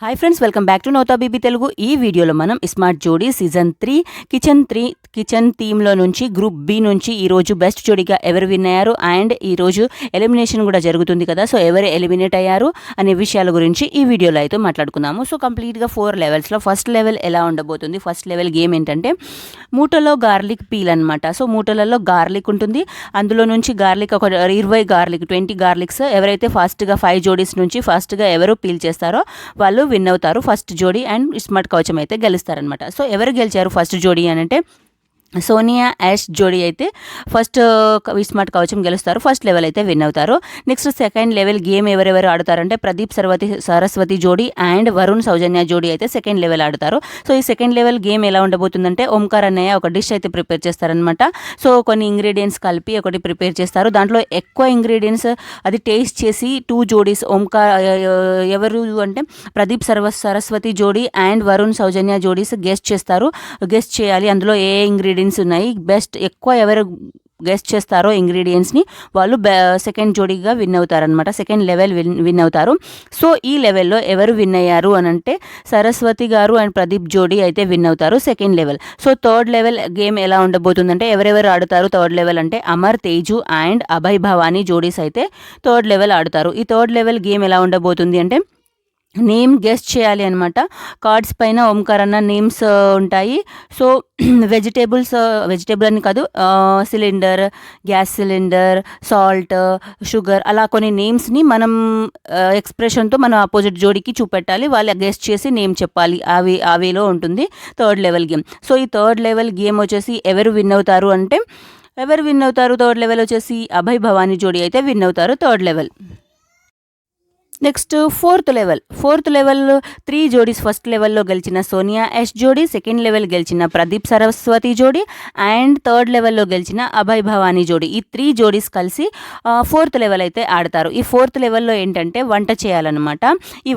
Hi friends, welcome back to నోతా బీబీ తెలుగు. ఈ వీడియోలో మనం స్మార్ట్ జోడీ సీజన్ 3 కిచెన్ థీమ్లో నుంచి గ్రూప్ బి నుంచి ఈరోజు బెస్ట్ జోడీగా ఎవరు విన్ అయ్యారు అండ్ ఈరోజు ఎలిమినేషన్ కూడా జరుగుతుంది కదా, సో ఎవరు ఎలిమినేట్ అయ్యారు అనే విషయాల గురించి ఈ వీడియోలో అయితే మాట్లాడుకుందాము. సో కంప్లీట్గా 4 లెవెల్స్లో ఫస్ట్ లెవెల్ ఎలా ఉండబోతుంది, ఫస్ట్ లెవెల్ గేమ్ ఏంటంటే మూటలో గార్లిక్ పీల్ అనమాట. సో మూటలలో గార్లిక్ ఉంటుంది, అందులో నుంచి గార్లిక్ ఒక 20 గార్లిక్స్ ఎవరైతే ఫాస్ట్గా 5 జోడీస్ నుంచి ఫాస్ట్గా ఎవరు పీల్ చేస్తారో వాళ్ళు విన్ అవుతారు ఫస్ట్ జోడీ అండ్ స్మార్ట్ కవచం అయితే గెలుస్తారనమాట. సో ఎవరు గెలిచారు ఫస్ట్ జోడీ అని అంటే సోనియా యాష్ జోడీ అయితే ఫస్ట్ స్మార్ట్ కవచం గెలుస్తారు, ఫస్ట్ లెవెల్ అయితే విన్ అవుతారు. నెక్స్ట్ సెకండ్ లెవెల్ గేమ్ ఎవరెవరు ఆడతారంటే ప్రదీప్ సరస్వతి జోడీ అండ్ వరుణ్ సౌజన్య జోడీ అయితే సెకండ్ లెవెల్ ఆడతారు. సో ఈ సెకండ్ లెవెల్ గేమ్ ఎలా ఉండబోతుందంటే ఓంకార్ అన్నయ్య ఒక డిష్ అయితే ప్రిపేర్ చేస్తారనమాట. సో కొన్ని ఇంగ్రీడియంట్స్ కలిపి ఒకటి ప్రిపేర్ చేస్తారు, దాంట్లో ఎక్కువ ఇంగ్రీడియంట్స్ అది టేస్ట్ చేసి 2 జోడీస్ ఎవరు అంటే ప్రదీప్ సరస్వతి జోడీ అండ్ వరుణ్ సౌజన్య జోడీస్ గెస్ట్ చేయాలి అందులో ఏ ఇంగ్రీడియంట్స్ ఉన్నాయి, బెస్ట్ ఎక్కువ ఎవరు గెస్ట్ చేస్తారో ఇంగ్రీడియంట్స్ని వాళ్ళు సెకండ్ జోడీగా విన్ అవుతారనమాట, సెకండ్ లెవెల్ విన్ అవుతారు. సో ఈ లెవెల్లో ఎవరు విన్ అయ్యారు అని అంటే సరస్వతి గారు అండ్ ప్రదీప్ జోడీ అయితే విన్ అవుతారు second level. So third level game ఎలా ఉండబోతుందంటే ఎవరెవరు ఆడుతారు థర్డ్ లెవెల్ అంటే అమర్ తేజు అండ్ అభయ్ భవానీ జోడీస్ అయితే థర్డ్ లెవెల్ ఆడుతారు. ఈ థర్డ్ లెవెల్ గేమ్ ఎలా ఉండబోతుంది అంటే నేమ్ గెస్ట్ చేయాలి అనమాట. కార్డ్స్ పైన ఓంకార్ అన్న నేమ్స్ ఉంటాయి. సో వెజిటేబుల్ అని కాదు, cylinder, gas cylinder, salt, sugar అలా కొన్ని నేమ్స్ని మనం ఎక్స్ప్రెషన్తో మనం ఆపోజిట్ జోడీకి చూపెట్టాలి, వాళ్ళు గెస్ట్ చేసి నేమ్ చెప్పాలి. ఆ వేలో ఉంటుంది థర్డ్ లెవెల్ గేమ్. సో ఈ థర్డ్ లెవెల్ గేమ్ వచ్చేసి ఎవరు విన్ అవుతారు థర్డ్ లెవెల్ వచ్చేసి అభయ్ భవానీ జోడీ అయితే విన్ అవుతారు third level. Next fourth level 3 జోడీస్ ఫస్ట్ లెవెల్లో గెలిచిన సోనియా ఎస్ జోడీ, సెకండ్ లెవెల్ గెలిచిన ప్రదీప్ సరస్వతి జోడీ అండ్ థర్డ్ లెవెల్లో గెలిచిన అభయ్ భవానీ జోడీ. ఈ 3 జోడీస్ కలిసి ఫోర్త్ లెవెల్ అయితే ఆడతారు. ఈ ఫోర్త్ లెవెల్లో ఏంటంటే వంట చేయాలన్నమాట. ఈ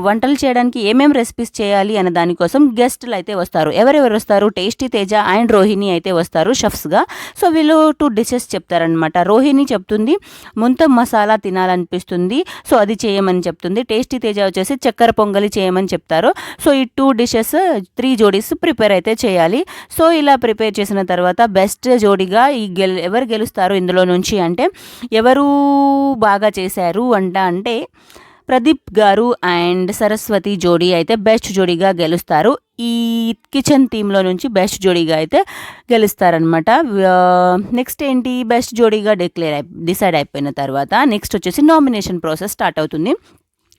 వంటలు చేయడానికి ఏమేమి రెసిపీస్ చేయాలి అనే దానికోసం గెస్టులు అయితే వస్తారు. ఎవరెవరు వస్తారు, టేస్టీ తేజ అండ్ రోహిణి అయితే వస్తారు షెఫ్స్గా. సో వీళ్ళు 2 డిషెస్ చెప్తారనమాట. రోహిణి చెప్తుంది ముంత మసాలా తినాలనిపిస్తుంది, సో అది చేయమని చెప్తుంది. టేస్టీ తేజ వచ్చేసి చక్కెర పొంగలి చేయమని చెప్తారు. సో ఈ 2 డిషెస్ 3 జోడీస్ ప్రిపేర్ అయితే చేయాలి. సో ఇలా ప్రిపేర్ చేసిన తర్వాత బెస్ట్ జోడీగా ఎవరు గెలుస్తారు ఇందులో నుంచి అంటే ఎవరు బాగా చేశారు అంటే ప్రదీప్ గారు అండ్ సరస్వతి జోడీ అయితే బెస్ట్ జోడీగా గెలుస్తారు. ఈ కిచెన్ థీమ్లో నుంచి బెస్ట్ జోడీగా అయితే గెలుస్తారనమాట. నెక్స్ట్ ఏంటి, బెస్ట్ జోడీగా డిసైడ్ అయిపోయిన తర్వాత నెక్స్ట్ వచ్చేసి నామినేషన్ ప్రాసెస్ స్టార్ట్ అవుతుంది.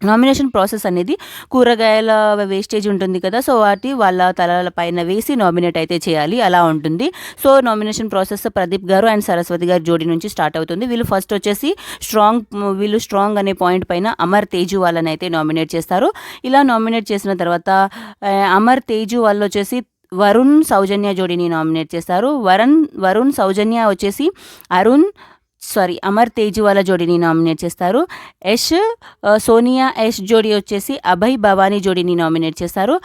నామినేషన్ ప్రాసెస్ అనేది కూరగాయల వేస్టేజ్ ఉంటుంది కదా, సో వాళ్ళ తలల పైన వేసి నామినేట్ అయితే చేయాలి, అలా ఉంటుంది. సో నామినేషన్ ప్రాసెస్ ప్రదీప్ గారు అండ్ సరస్వతి గారు జోడీ నుంచి స్టార్ట్ అవుతుంది. వీళ్ళు ఫస్ట్ వచ్చేసి స్ట్రాంగ్ అనే పాయింట్ పైన అమర్ తేజు వాళ్ళని అయితే నామినేట్ చేస్తారు. ఇలా నామినేట్ చేసిన తర్వాత అమర్ తేజు వాళ్ళు వచ్చేసి వరుణ్ సౌజన్య జోడీని నామినేట్ చేస్తారు. వరుణ్ సౌజన్య వచ్చేసి అమర్ తేజు వాళ్ళ జోడీని నామినేట్ చేస్తారు. సోనియా యష్ జోడీ వచ్చేసి అభయ్ భవానీ జోడీని నామినేట్ చేస్తారు.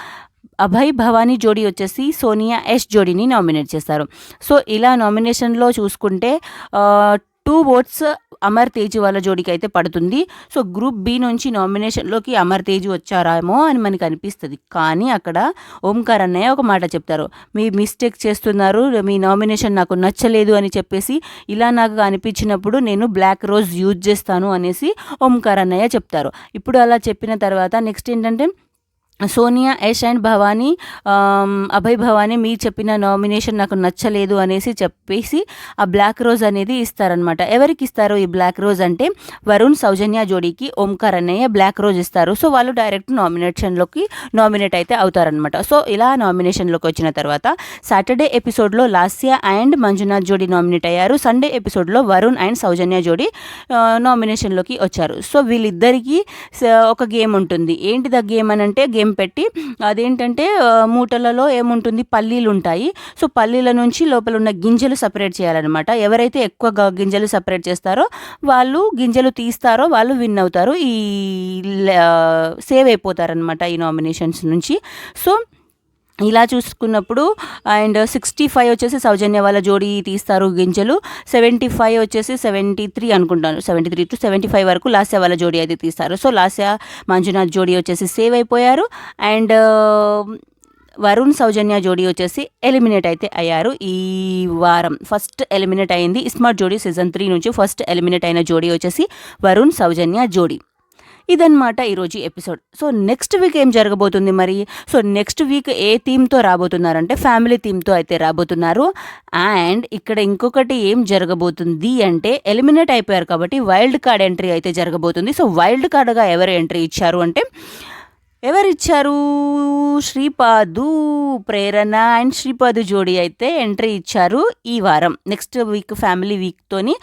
అభయ్ భవానీ జోడీ వచ్చేసి సోనియా యష్ జోడీని నామినేట్ చేస్తారు. సో ఇలా నామినేషన్లో చూసుకుంటే 2 votes అమర్ తేజు వాళ్ళ జోడీకి అయితే పడుతుంది. సో గ్రూప్ బి నుంచి నామినేషన్లోకి అమర్ తేజు వచ్చారేమో అని మనకు అనిపిస్తుంది, కానీ అక్కడ ఓంకార్ అన్నయ్య ఒక మాట చెప్తారు, మీ మిస్టేక్ చేస్తున్నారు, మీ నామినేషన్ నాకు నచ్చలేదు అని చెప్పేసి ఇలా నాకు అనిపించినప్పుడు నేను బ్లాక్ రోజ్ యూజ్ చేస్తాను అనేసి ఓంకార్ అన్నయ్య చెప్తారు. ఇప్పుడు అలా చెప్పిన తర్వాత నెక్స్ట్ ఏంటంటే సోనియా యష్ అండ్ అభయ్ భవానీ మీరు చెప్పిన నామినేషన్ నాకు నచ్చలేదు అనేసి చెప్పేసి ఆ బ్లాక్ రోజ్ అనేది ఇస్తారనమాట. ఎవరికి ఇస్తారు ఈ బ్లాక్ రోజ్ అంటే వరుణ్ సౌజన్య జోడీకి ఓంకార్ అన్నయ్య బ్లాక్ రోజ్ ఇస్తారు. సో వాళ్ళు డైరెక్ట్ నామినేట్ అయితే అవుతారనమాట. సో ఇలా నామినేషన్లోకి వచ్చిన తర్వాత సాటర్డే ఎపిసోడ్లో లాస్య అండ్ మంజునాథ్ జోడీ నామినేట్ అయ్యారు. సండే ఎపిసోడ్లో వరుణ్ అండ్ సౌజన్య జోడీ నామినేషన్లోకి వచ్చారు. సో వీళ్ళిద్దరికీ ఒక గేమ్ ఉంటుంది. ఏంటిది ఆ గేమ్ అని అంటే గేమ్ పెట్టి అదేంటంటే మూటలలో ఏముంటుంది, పల్లీలు ఉంటాయి. సో పల్లీల నుంచి లోపల ఉన్న గింజలు సపరేట్ చేయాలన్నమాట. ఎవరైతే ఎక్కువ గింజలు సపరేట్ చేస్తారో వాళ్ళు గింజలు తీస్తారో వాళ్ళు విన్ అవుతారు, సేవ్ అయిపోతారనమాట ఈ నామినేషన్స్ నుంచి. సో ఇలా చూసుకున్నప్పుడు అండ్ 65 వచ్చేసి సౌజన్య వాళ్ళ జోడీ తీస్తారు గింజలు, 75 వచ్చేసి 73 అనుకుంటాను, 73 to 75 వరకు లాస్య వాళ్ళ జోడీ అయితే తీస్తారు. సో లాస్య మంజునాథ్ జోడీ వచ్చేసి సేవ్ అయిపోయారు అండ్ వరుణ్ సౌజన్య జోడీ వచ్చేసి ఎలిమినేట్ అయితే అయ్యారు. ఈ వారం ఫస్ట్ ఎలిమినేట్ అయింది స్మార్ట్ జోడీ సీజన్ 3 నుంచి ఫస్ట్ ఎలిమినేట్ అయిన జోడీ వచ్చేసి వరుణ్ సౌజన్య జోడీ. ఇదన్నమాట ఈరోజు ఎపిసోడ్. సో నెక్స్ట్ వీక్ ఏం జరగబోతుంది మరి? సో నెక్స్ట్ వీక్ ఏ థీమ్తో రాబోతున్నారంటే ఫ్యామిలీ థీమ్తో అయితే రాబోతున్నారు. అండ్ ఇక్కడ ఇంకొకటి ఏం జరగబోతుంది అంటే ఎలిమినేట్ అయిపోయారు కాబట్టి వైల్డ్ కార్డ్ ఎంట్రీ అయితే జరగబోతుంది. సో వైల్డ్ కార్డ్గా ఎవరు ఎంట్రీ ఇచ్చారు అంటే ఎవరిచ్చారు? శ్రీపాదు, ప్రేరణ అండ్ శ్రీపాదు జోడీ అయితే ఎంట్రీ ఇచ్చారు ఈ వారం. నెక్స్ట్ వీక్ ఫ్యామిలీ వీక్తోని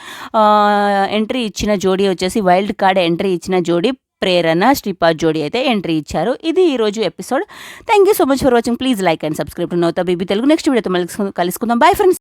ఎంట్రీ ఇచ్చిన జోడీ వచ్చేసి వైల్డ్ కార్డ్ ఎంట్రీ ఇచ్చిన జోడీ ప్రేరణ శ్రీపాద్ జోడీ అయితే ఎంట్రీ ఇచ్చారు. ఇది ఈరోజు episode. Thank you so much for watching. Please like and subscribe to Navata baby Telugu. Next వీడియోతో మళ్ళీ కలుసుకుందాం. Bye friends.